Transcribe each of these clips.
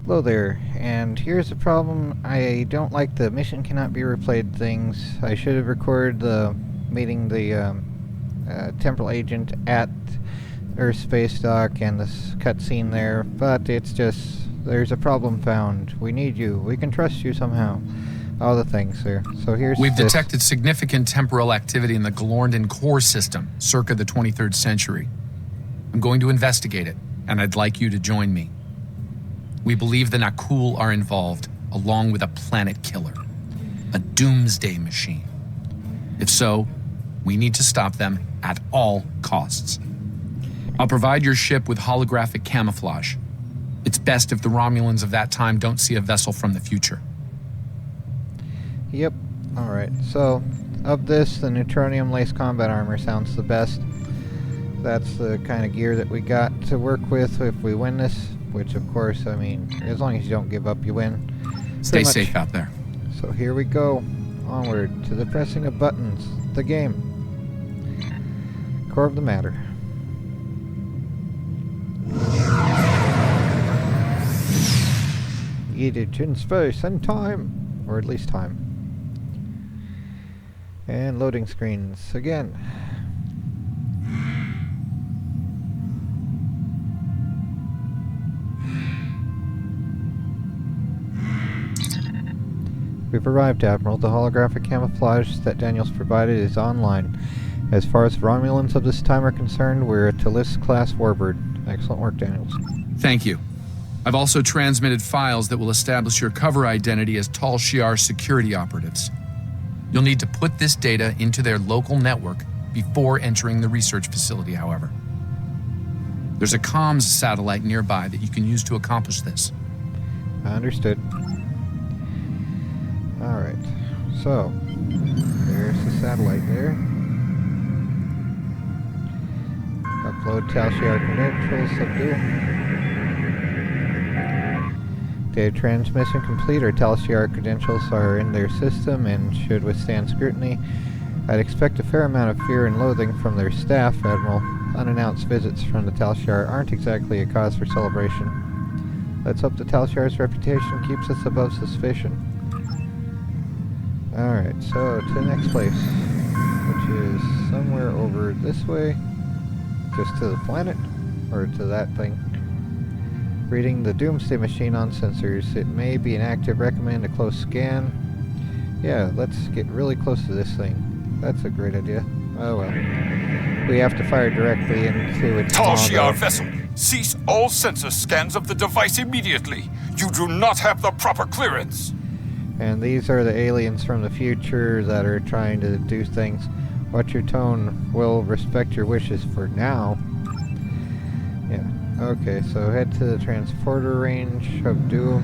Hello there, and here's the problem. I don't like the mission cannot be replayed things. I should have recorded the meeting the temporal agent at Earth Space Dock and this cutscene there, but it's just, there's a problem found. We need you. We can trust you somehow. All the things there. So here's We've this. detected significant temporal activity in the Galorndon core system, circa the 23rd century. I'm going to investigate it, and I'd like you to join me. We believe the Nakul are involved, along with a planet killer, a doomsday machine. If so, we need to stop them at all costs. I'll provide your ship with holographic camouflage. It's best if the Romulans of that time don't see a vessel from the future. Yep. Alright, so of this, the neutronium lace combat armor sounds the best. That's the kind of gear that we got to work with if we win this, which of course, I mean, as long as you don't give up, you win. Stay safe out there. So here we go. Onward to the pressing of buttons. The game. Core of the matter. Needed in space and time. Or at least time. And loading screens again. We've arrived, Admiral. The holographic camouflage that Daniels provided is online. As far as the Romulans of this time are concerned, we're a Talis-class warbird. Excellent work, Daniels. Thank you. I've also transmitted files that will establish your cover identity as Tal Shiar security operatives. You'll need to put this data into their local network before entering the research facility, however. There's a comms satellite nearby that you can use to accomplish this. Understood. Alright, so there's the satellite there. Upload Tal Shiar credentials, subdue. Data transmission complete. Our Tal Shiar credentials are in their system and should withstand scrutiny. I'd expect a fair amount of fear and loathing from their staff, Admiral. Unannounced visits from the Tal Shiar aren't exactly a cause for celebration. Let's hope the Tal Shiar's reputation keeps us above suspicion. Alright, so to the next place, which is somewhere over this way, just to the planet, or to that thing. Reading the Doomsday machine on sensors. It may be inactive. Recommend a close scan. Yeah, let's get really close to this thing. That's a great idea. Oh well. We have to fire directly into its Tal Shiar vessel, cease all sensor scans of the device immediately. You do not have the proper clearance. And these are the aliens from the future that are trying to do things. Watch your tone. We'll respect your wishes for now. Yeah. Okay, so head to the transporter range of Doom.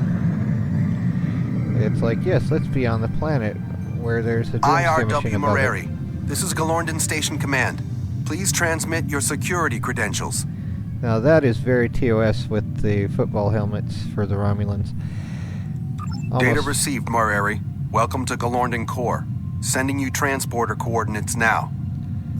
It's like, yes, let's be on the planet where there's a Doomsday machine above it. IRW, this is Galorndon Station Command. Please transmit your security credentials. Now that is very TOS with the football helmets for the Romulans. Data received, Mareri. Welcome to Galorndon Core. Sending you transporter coordinates now.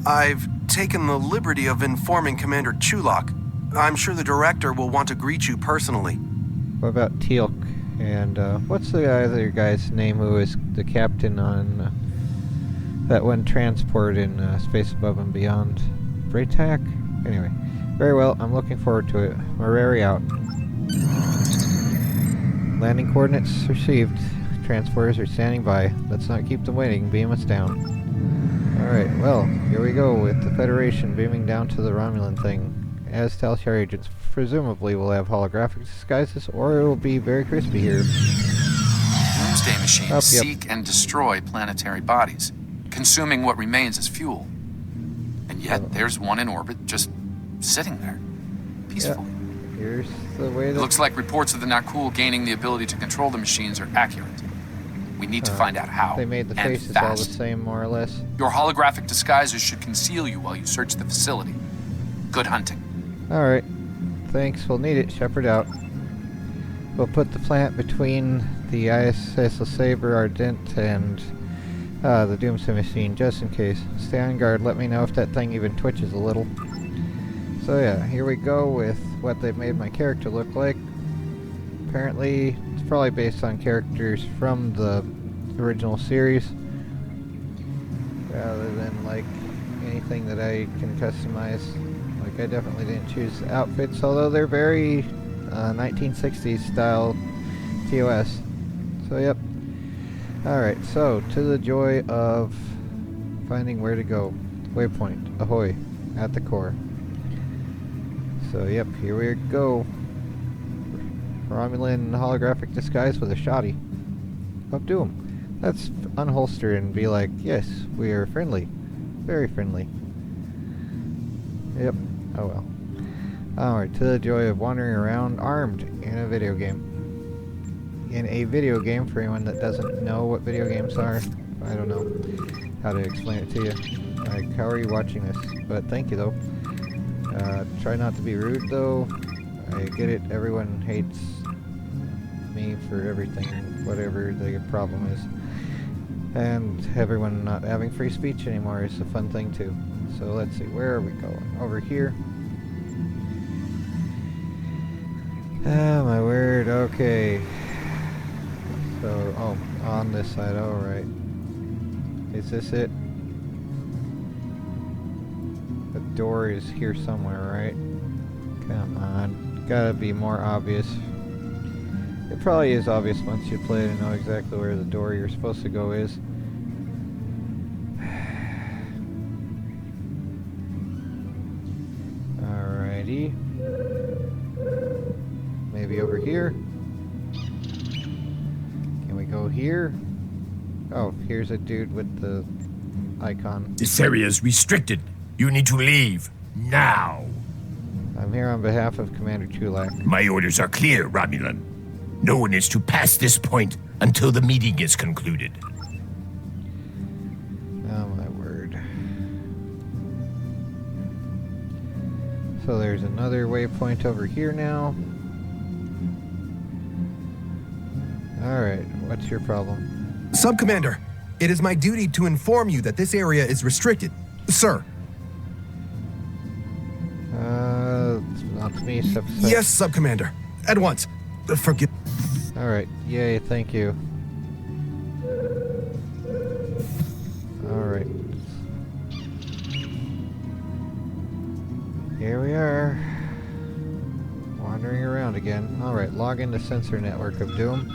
I've taken the liberty of informing Commander Chulak. I'm sure the director will want to greet you personally. What about Teal'c? And what's the other guy's name who is the captain on that one transport in Space Above and Beyond? Braytak? Anyway, very well. I'm looking forward to it. Mareri out. Landing coordinates received. Transporters are standing by. Let's not keep them waiting. Beam us down. Alright, well, here we go with the Federation beaming down to the Romulan thing. As Tal Shiar agents, presumably will have holographic disguises, or it will be very crispy here. Doomsday machines seek and destroy planetary bodies, consuming what remains as fuel. And yet, there's one in orbit just sitting there, peacefully. Yeah. Here's the way that... It looks like reports of the Nakul gaining the ability to control the machines are accurate. We need to find out how. They made the and faces fast. all the same, more or less. Your holographic disguises should conceal you while you search the facility. Good hunting. Alright. Thanks, we'll need it. Shepard out. We'll put the plant between the ISS Sabre Ardent and the Doomsday machine, just in case. Stay on guard. Let me know if that thing even twitches a little. So yeah, here we go with what they've made my character look like. Apparently, it's probably based on characters from the original series, rather than like anything that I can customize. Like, I definitely didn't choose the outfits, although they're very 1960s style TOS. So, yep. Alright, so to the joy of finding where to go. Waypoint, ahoy, at the core. So, yep, here we go. Romulan holographic disguise with a shoddy. Up to him. Let's unholster and be like, yes, we are friendly. Very friendly. Yep, oh well. Alright, to the joy of wandering around armed in a video game. In a video game, for anyone that doesn't know what video games are, I don't know how to explain it to you. Like, how are you watching this? But thank you, though. Try not to be rude, though. I get it, everyone hates me for everything, whatever the problem is. And everyone not having free speech anymore is a fun thing, too. So let's see, where are we going? Over here. Oh, my word, okay. So, oh, on this side, alright. Is this it? The door is here somewhere, right? Come on. Gotta be more obvious. It probably is obvious once you play it and know exactly where the door you're supposed to go is. Alrighty. Maybe over here. Can we go here? Oh, here's a dude with the icon. This area is restricted. You need to leave. Now. I'm here on behalf of Commander Chulak. My orders are clear, Romulan. No one is to pass this point until the meeting is concluded. Oh my word. So there's another waypoint over here now. Alright, what's your problem? Sub-Commander, it is my duty to inform you that this area is restricted. Sir. It's not to me, Sub. Yes, Sub-Commander. At once. Forgive. Alright, yay, thank you. Alright. Here we are. Wandering around again. Alright, log into sensor network of Doom.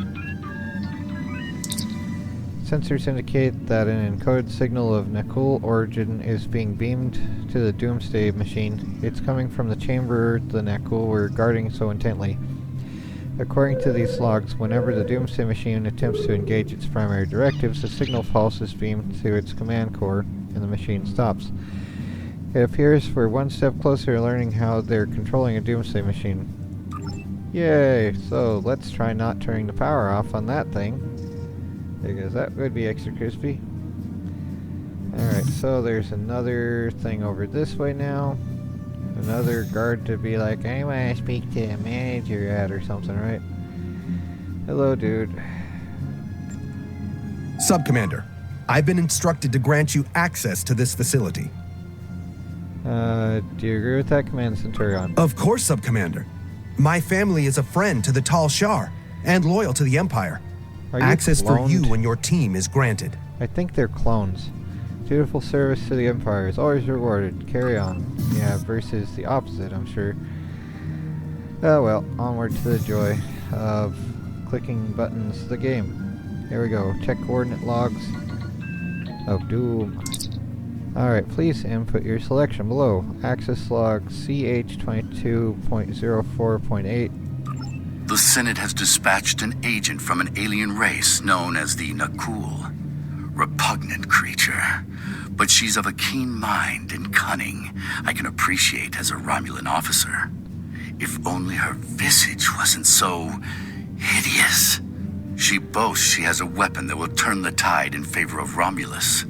Sensors indicate that an encoded signal of Nakul origin is being beamed to the Doomsday machine. It's coming from the chamber the Nakul were guarding so intently. According to these logs, whenever the Doomsday machine attempts to engage its primary directives, a signal pulse is beamed to its command core, and the machine stops. It appears we're one step closer to learning how they're controlling a Doomsday machine. Yay! So, let's try not turning the power off on that thing, because that would be extra crispy. Alright, so there's another thing over this way now. Another guard to be like, I want to speak to a manager at or something, right? Hello, dude. Sub-Commander, I've been instructed to grant you access to this facility. Do you agree with that, Command Centurion? Of course, Sub-Commander. My family is a friend to the Tal Shar and loyal to the Empire. Are you Access for cloned? you and your team is granted. I think they're clones. Dutiful service to the Empire is always rewarded. Carry on. Yeah, versus the opposite, I'm sure. Oh well, onward to the joy of clicking buttons of the game. Here we go. Check coordinate logs of Doom. Alright, please input your selection below. Access log CH22.04.8. The Senate has dispatched an agent from an alien race known as the Nakul. Repugnant creature. But she's of a keen mind and cunning I can appreciate as a Romulan officer. If only her visage wasn't so hideous. She boasts she has a weapon that will turn the tide in favor of Romulus.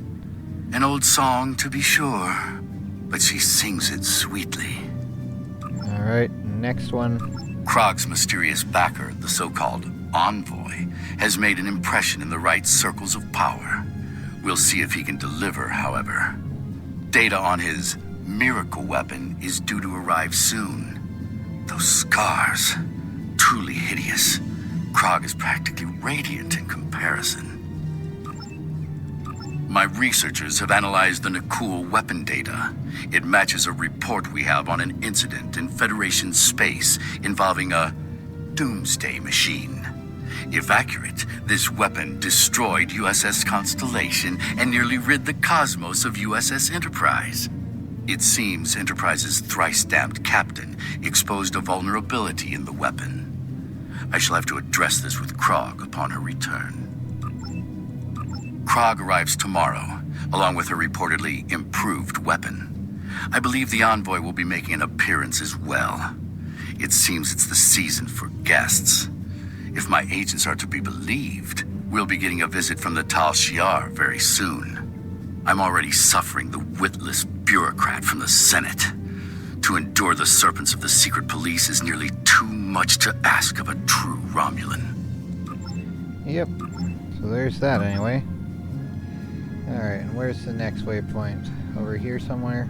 An old song, to be sure, but she sings it sweetly. Alright, next one. Krog's mysterious backer, the so-called envoy, has made an impression in the right circles of power. We'll see if he can deliver, however. Data on his miracle weapon is due to arrive soon. Those scars, truly hideous. Krog is practically radiant in comparison. My researchers have analyzed the Nakul weapon data. It matches a report we have on an incident in Federation space involving a doomsday machine. If accurate, this weapon destroyed USS Constellation and nearly rid the cosmos of USS Enterprise. It seems Enterprise's thrice-stamped captain exposed a vulnerability in the weapon. I shall have to address this with Krog upon her return. Krog arrives tomorrow, along with her reportedly improved weapon. I believe the envoy will be making an appearance as well. It seems it's the season for guests. If my agents are to be believed, we'll be getting a visit from the Tal Shiar very soon. I'm already suffering the witless bureaucrat from the Senate. To endure the serpents of the secret police is nearly too much to ask of a true Romulan. Yep. So there's that anyway. Alright, and where's the next waypoint? Over here somewhere?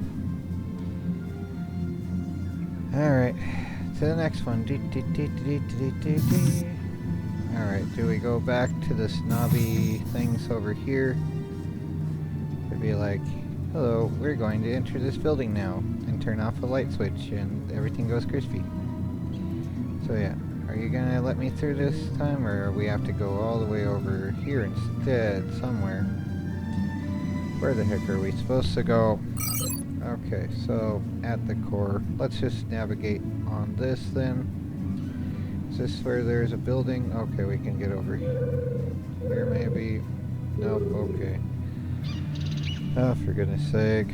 Alright, to the next one. Alright, do we go back to the snobby things over here? It'd be like, hello, we're going to enter this building now, and turn off a light switch, and everything goes crispy. So yeah, are you gonna let me through this time, or we have to go all the way over here instead, somewhere? Where the heck are we supposed to go? Okay, so at the core, let's just navigate on this then. Is this where there's a building? Okay, we can get over here maybe. Nope, okay. Oh, for goodness sake.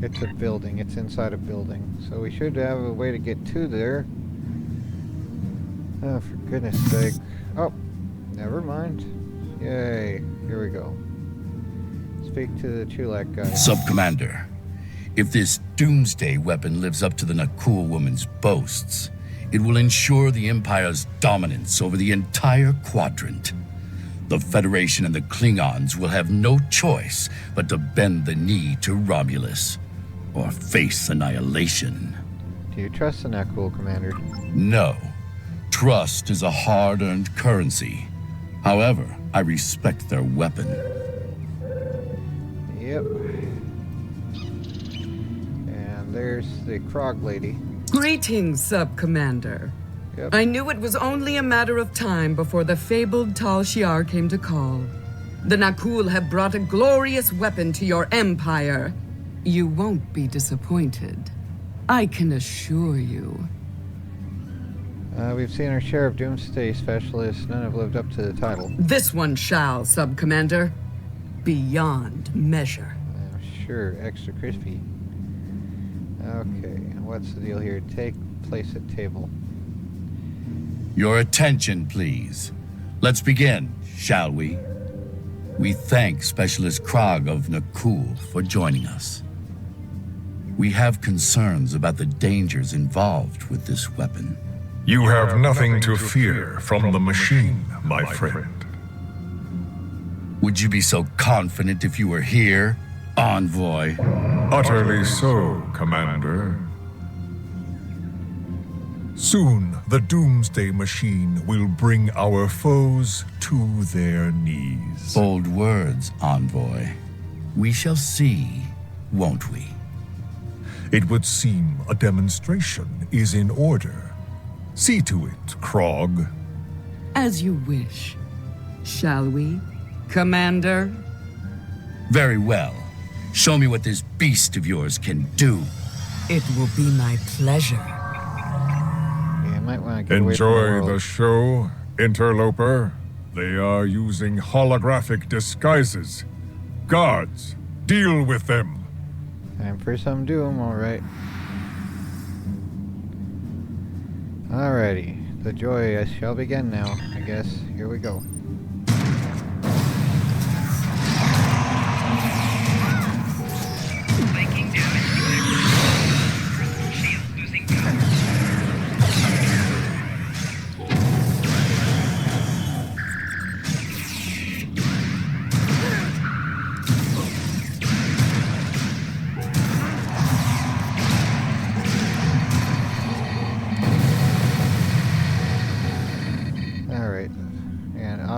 It's a building, it's inside a building. So we should have a way to get to there. Oh, for goodness sake. Oh, never mind. Yay, here we go. Speak to the Chulak guy. Sub-Commander, if this doomsday weapon lives up to the Nakul woman's boasts, it will ensure the Empire's dominance over the entire quadrant. The Federation and the Klingons will have no choice but to bend the knee to Romulus, or face annihilation. Do you trust the Nakul, Commander? No. Trust is a hard-earned currency. However, I respect their weapon. Yep. And there's the Krog lady. Greetings, Sub-Commander. Yep. I knew it was only a matter of time before the fabled Tal Shiar came to call. The Nakul have brought a glorious weapon to your empire. You won't be disappointed. I can assure you. We've seen our share of doomsday specialists. None have lived up to the title. This one shall, Sub-Commander. Beyond measure. Sure, extra crispy. Okay, and what's the deal here? Take place at table. Your attention, please. Let's begin, shall we? We thank Specialist Krog of Nakul for joining us. We have concerns about the dangers involved with this weapon. You have nothing to fear from the machine, my friend. Would you be so confident if you were here, Envoy? Utterly so, Commander. Soon, the Doomsday Machine will bring our foes to their knees. Bold words, Envoy. We shall see, won't we? It would seem a demonstration is in order. See to it, Krog. As you wish. Shall we, Commander? Very well. Show me what this beast of yours can do. It will be my pleasure. Yeah, I might want to get away from Enjoy the the world. show, interloper. They are using holographic disguises. Guards, deal with them. Time for some doom, alright. Alrighty, the joy shall begin now, I guess. Here we go. Taking damage. Crystal shield losing power.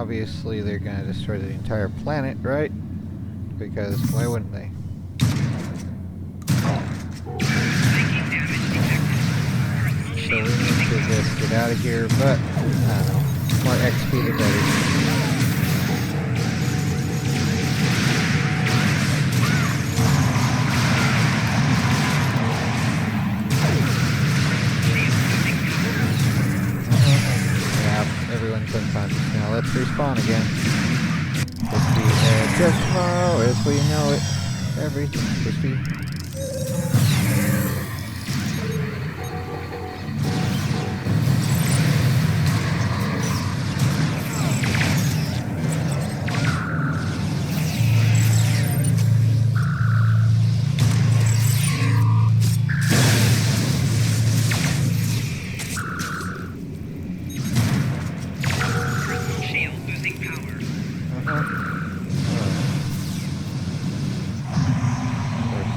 obviously they're gonna destroy the entire planet, right? Because why wouldn't they? So we need to just get out of here, but I don't know. More XP the better. Yeah, everyone's unconscious now. Let's respawn again. Crispy, just tomorrow as we know it. Everything crispy.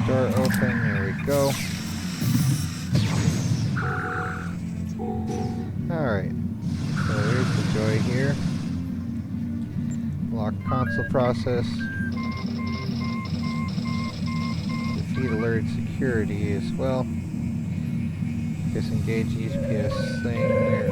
Door open, there we go. Alright, so here's the joy here. Lock console process. Defeat alert security as well. Disengage EPS thing there.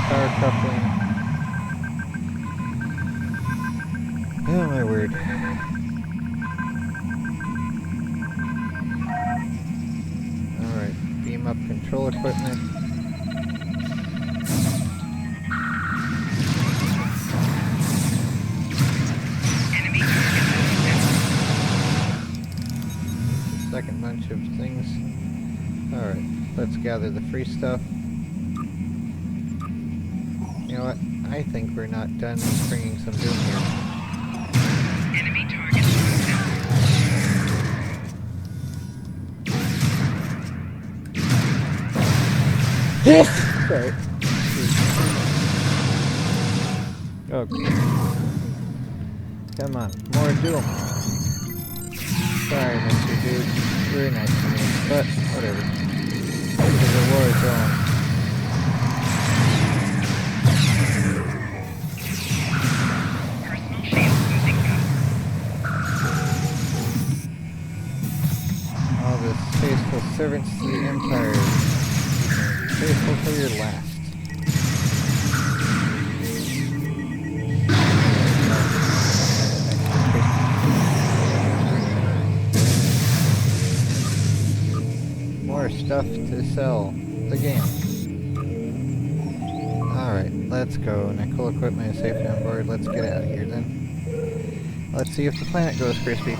Power coupling. Oh my word. Alright, beam up control equipment. Second bunch of things. Alright, let's gather the free stuff. You know what? I think we're not done bringing some doom here. Enemy target. Sorry. Okay. Come on, more doom. Sorry, Mr. Dude. Very nice to me, but whatever. This is a war zone. Faithful servants to the Empire. Faithful till your last. More stuff to sell. Again. Alright, let's go. Nickel equipment is safely on board. Let's get out of here then. Let's see if the planet goes crispy.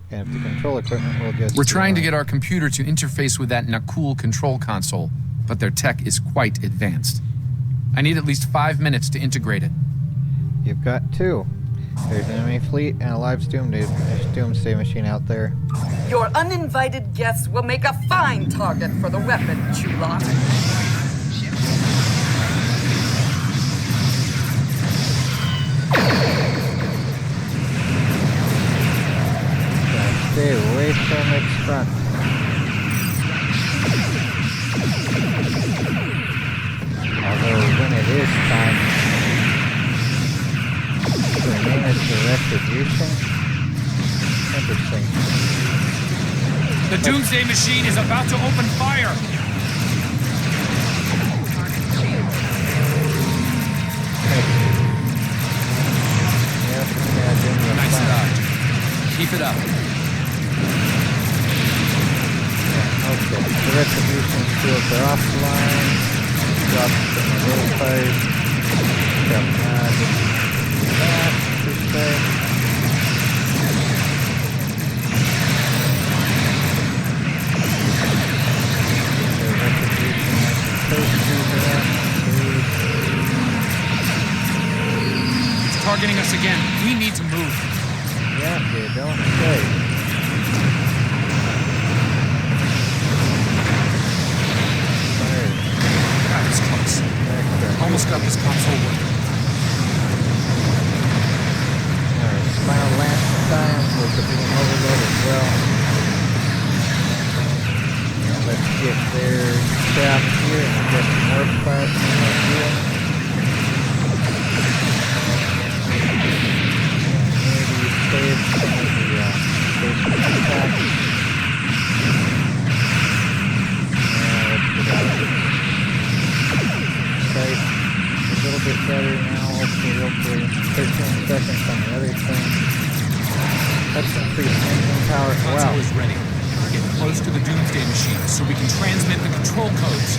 And if the control equipment will just... We're trying to get our computer to interface with that Nakul control console, but their tech is quite advanced. I need at least 5 minutes to integrate it. You've got 2. There's an enemy fleet and a live doomsday machine out there. Your uninvited guests will make a fine target for the weapon, Chulak. Stay away from its front. Although when it is time to name it the retribution, interesting. The doomsday machine is about to open fire! Nice dodge. Keep it up. Okay, the retribution shields are offline. Drop from the roll fires. Drop that, per se. The retribution is supposed to do that. It's targeting us again. We need to move. Yeah, you don't say. God, it's close. got this console working. Alright, final last time with the beam overload as well. And let's get their shaft here and get some more plasma here. Maybe save some of the station attack. And let's get out of it. Sight a little bit better now, hopefully 13 seconds on the other thing. That's increased engine power. Console Wow. is ready. We're getting close to the Doomsday Machine, so we can transmit the control codes.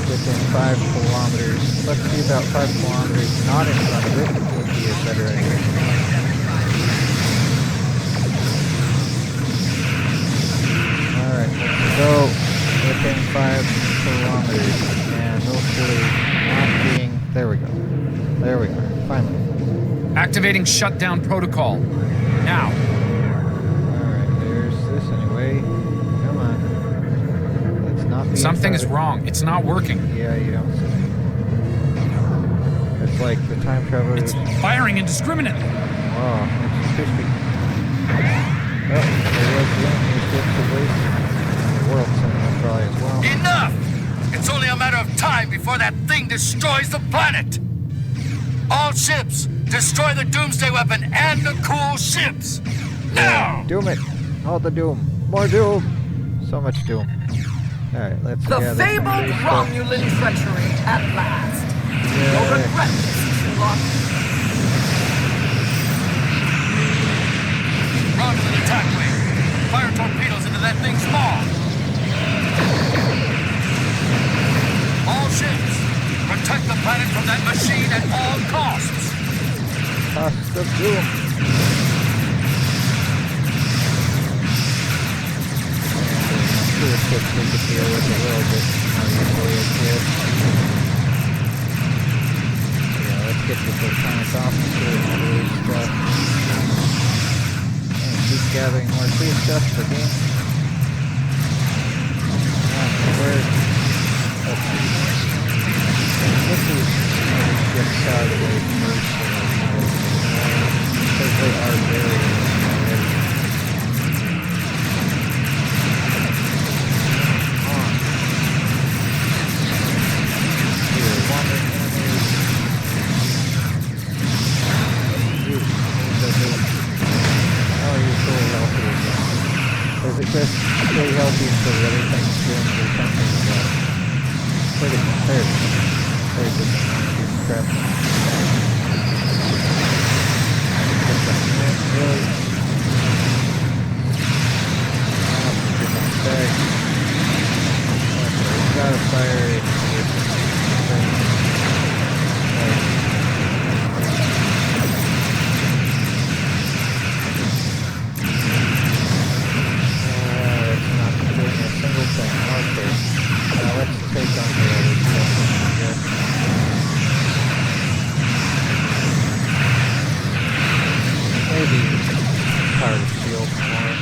Within 5 kilometers. Let's see about 5 kilometers not in front of it would be a better idea. Alright, let's go within 5 kilometers. And hopefully not being... There we go. There we are. Finally. Activating shutdown protocol. Now. Alright, there's this anyway. Come on. Let's not be Something is inside of- wrong. It's not working. Yeah, you don't say. It's like the time travelers. It's firing indiscriminately. Oh, it's crispy. Oh, there was the enemy ships at least. And the world cinema probably as well. Enough! It's only a matter of time before that thing destroys the planet! All ships, destroy the Doomsday Weapon and the cool ships! Now! Doom it! All the doom! More doom! So much doom. Alright, let's The gather some fabled base stuff. Romulan treachery at last. You'll regret this, Sherlock. Romulan attack wing! Fire torpedoes into that thing's maw! All ships, protect the planet from that machine at all costs! Cost of doom. The ships we could deal with a little bit more easily as well. Yeah, let's get the photonic officer and all this stuff. And keep gathering more free stuff for game. Where? Let's see. This is get out of the way first because they are very already. Oh, you're fully healthy again. Or is it just stay healthy until the other thing's doing or something like that? Wait a minute, there it is. There's this piece of crap. Get that in, really. Get that back. Okay, we gotta fire it with this thing. It's not doing a single thing. Okay. Now let's take on the other stuff, I guess. Maybe power the shield more.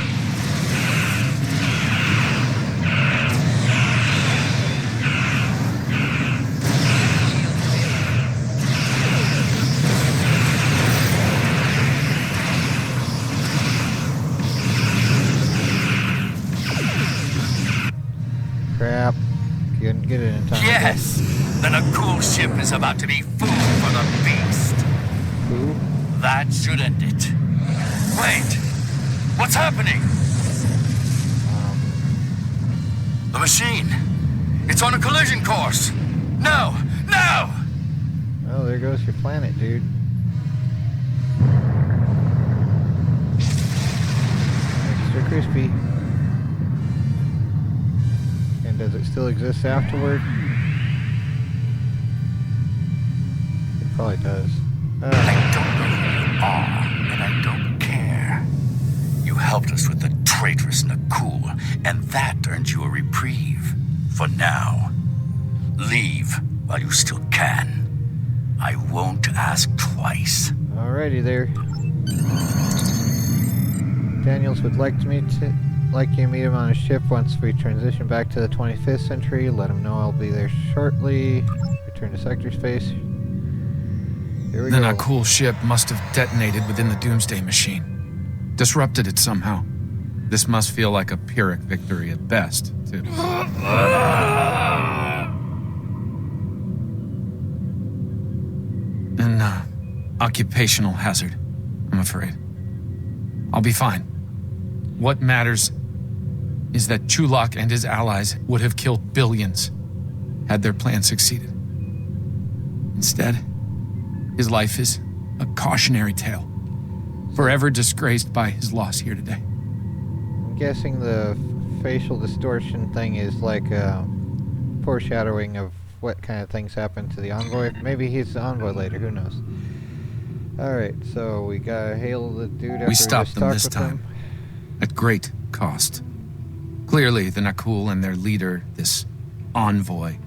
Crap. Couldn't get it in time. Yes! The Nakul ship is about to be food for the beast! Who? That should end it. Wait! What's happening? The machine! It's on a collision course! No! No! Oh, there goes your planet, dude. Extra crispy. And does it still exist afterward? It probably does. I don't know who you are, and I don't care. You helped us with the traitorous Nakul, and that earned you a reprieve. For now. Leave while you still can. I won't ask twice. Alrighty there. Daniels would like you to meet him on a ship once we transition back to the 25th century. Let him know I'll be there shortly. Return to sector space. Here we The go. Nakul ship must have detonated within the Doomsday Machine. Disrupted it somehow. This must feel like a Pyrrhic victory at best, too. An occupational hazard, I'm afraid. I'll be fine. What matters is that Chulak and his allies would have killed billions had their plan succeeded. Instead, his life is a cautionary tale, forever disgraced by his loss here today. I'm guessing the facial distortion thing is like a foreshadowing of what kind of things happen to the envoy. Maybe he's the envoy later, who knows. Alright, so we gotta hail the dude after We stopped them this with time, him. at great cost. Clearly, the Nakul and their leader, this envoy,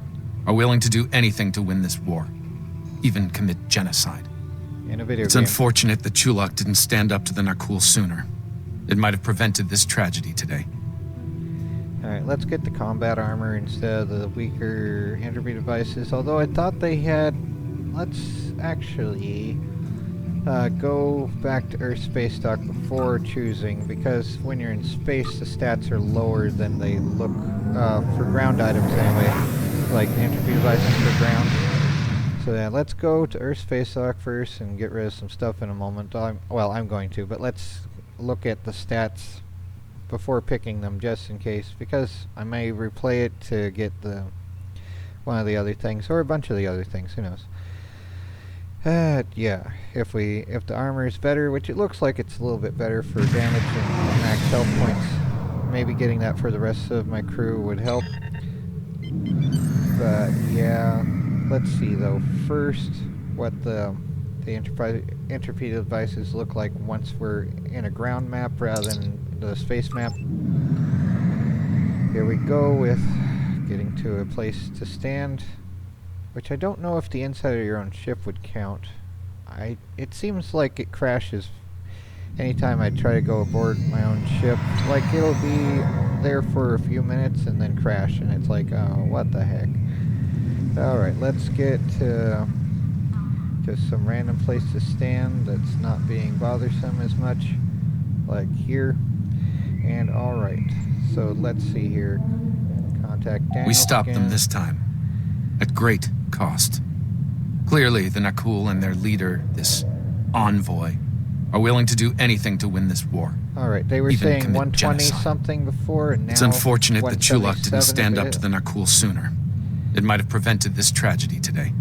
are willing to do anything to win this war, even commit genocide. In a video It's game. unfortunate that Chulak didn't stand up to the Nakul sooner. It might have prevented this tragedy today. Alright, let's get the combat armor instead of the weaker entropy devices. Although I thought they had... Let's actually go back to Earth space dock before choosing, because when you're in space the stats are lower than they look for ground items anyway, like entropy devices for ground. So yeah, let's go to Earth space dock first and get rid of some stuff in a moment. I'm going to, but let's look at the stats before picking them just in case, because I may replay it to get the one of the other things or a bunch of the other things, who knows. Yeah, if the armor is better, which it looks like it's a little bit better for damage and max health points, maybe getting that for the rest of my crew would help. But yeah, let's see though. First, what the entropy devices look like once we're in a ground map rather than the space map. Here we go with getting to a place to stand, which I don't know if the inside of your own ship would count. It seems like it crashes anytime I try to go aboard my own ship. Like it'll be there for a few minutes and then crash, and it's like, oh, what the heck. Alright, let's get to just some random place to stand that's not being bothersome as much, like here. And alright, so let's see here. Contact Daniel. We stopped again. them this time, at great cost. Clearly, the Nakul and their leader, this envoy, are willing to do anything to win this war. Alright, they were even saying commit 120 genocide. something before, and now It's unfortunate that Chulak 177 didn't stand is up it? to the Nakul sooner. It might have prevented this tragedy today.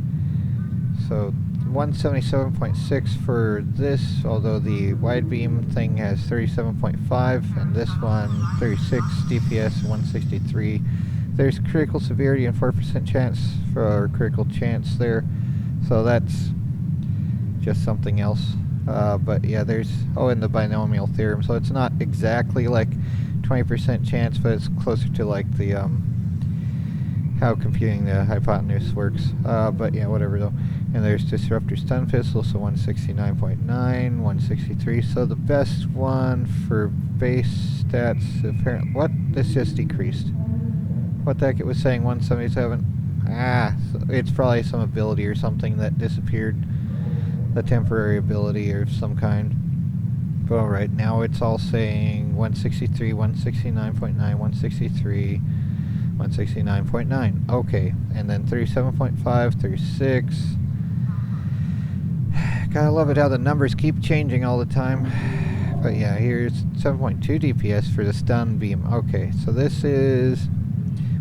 So 177.6 for this, although the wide beam thing has 37.5, and this one 36 DPS, 163. There's critical severity and 4% chance for critical chance there, so that's just something else. But yeah, there's and the binomial theorem, so it's not exactly like 20% chance, but it's closer to like the how computing the hypotenuse works. But yeah, whatever though. And there's disruptor stun pistol, so 169.9, 163. So the best one for base stats apparently. What? This just decreased. What the heck? It was saying 177. So it's probably some ability or something that disappeared. A temporary ability or some kind. But alright, now it's all saying 163, 169.9, 163, 169.9. Okay, and then 37.5, 36. Gotta love it how the numbers keep changing all the time. But yeah, here's 7.2 DPS for the stun beam. Okay, so this is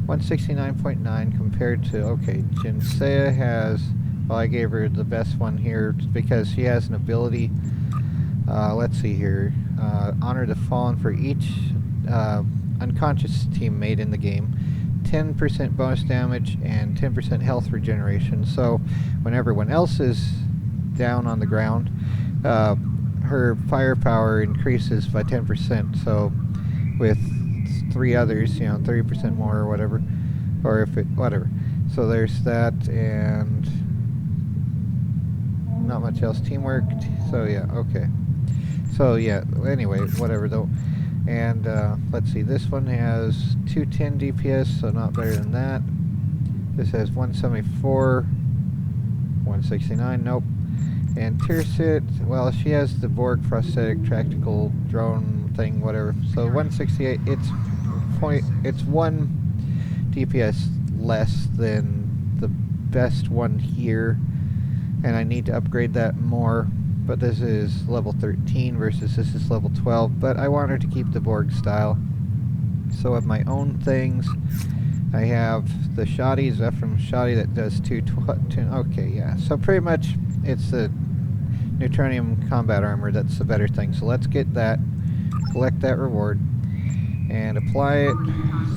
169.9 compared to, okay, Jinsea has, well, I gave her the best one here because she has an ability. Let's see here. Honor the Fallen for each unconscious teammate in the game. 10% bonus damage and 10% health regeneration. So when everyone else is down on the ground, her firepower increases by 10%. So with 3 others, 30% more or whatever. Or if it, whatever. So there's that, and not much else. Teamwork. So yeah, okay. So yeah, anyway, whatever though. And let's see, this one has 210 DPS, so not better than that. This has 174 169, nope. And Tirsit, well, she has the Borg prosthetic tactical drone thing, whatever. So 168, it's 1 DPS less than the best one here, and I need to upgrade that more. But this is level 13 versus this is level 12. But I want her to keep the Borg style. So of my own things, I have the Shoddy, Zephyr Shoddy that does 2. Okay, yeah. So pretty much it's the Neutronium combat armor that's the better thing. So let's get that, collect that reward, and apply it.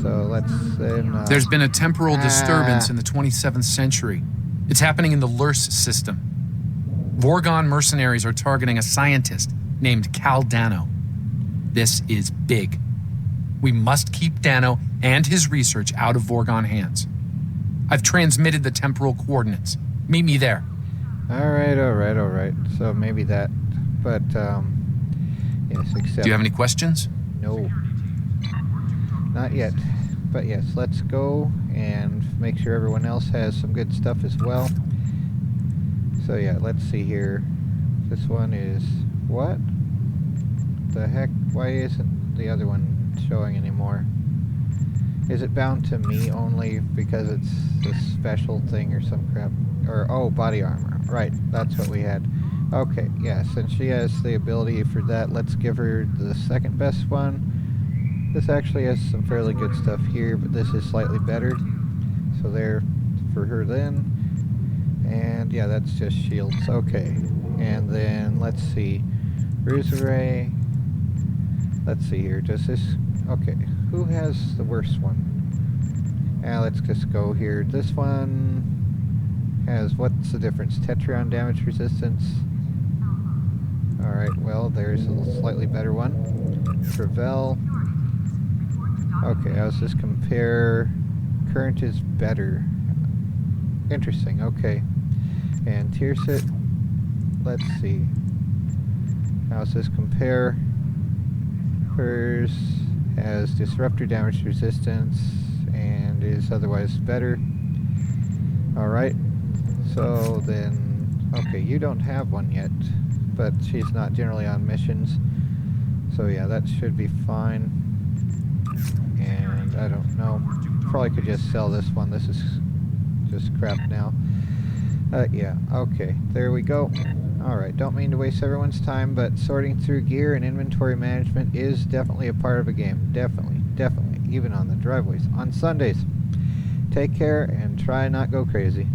So let's then... There's been a temporal disturbance in the 27th century. It's happening in the Lurs system. Vorgon mercenaries are targeting a scientist named Cal Dano. This is big. We must keep Dano and his research out of Vorgon hands. I've transmitted the temporal coordinates. Meet me there. Alright. So maybe that. But, yes, except... Do you have any questions? No. Not yet. But yes, let's go and make sure everyone else has some good stuff as well. So yeah, let's see here. This one is... what? The heck? Why isn't the other one showing anymore? Is it bound to me only because it's this special thing or some crap? Or, oh, body armor. Right, that's what we had. Okay, yeah, since she has the ability for that, let's give her the second best one. This actually has some fairly good stuff here, but this is slightly better. So there for her then. And yeah, that's just shields. Okay. And then let's see. Ray. Let's see here. Does this... okay. Who has the worst one? Let's just go here. This one has... what's the difference? Tetrion damage resistance. Alright, well, there's a slightly better one. Travel. Okay, let's just compare. Current is better. Interesting, okay. And Tirsit, let's see. How's this compare? Hers has disruptor damage resistance and is otherwise better. Alright, so then, okay, you don't have one yet, but she's not generally on missions. So yeah, that should be fine. And I don't know, probably could just sell this one. This is just crap now. Yeah, okay, there we go. Alright, don't mean to waste everyone's time, but sorting through gear and inventory management is definitely a part of a game. Definitely, even on the driveways. On Sundays. Take care and try not go crazy.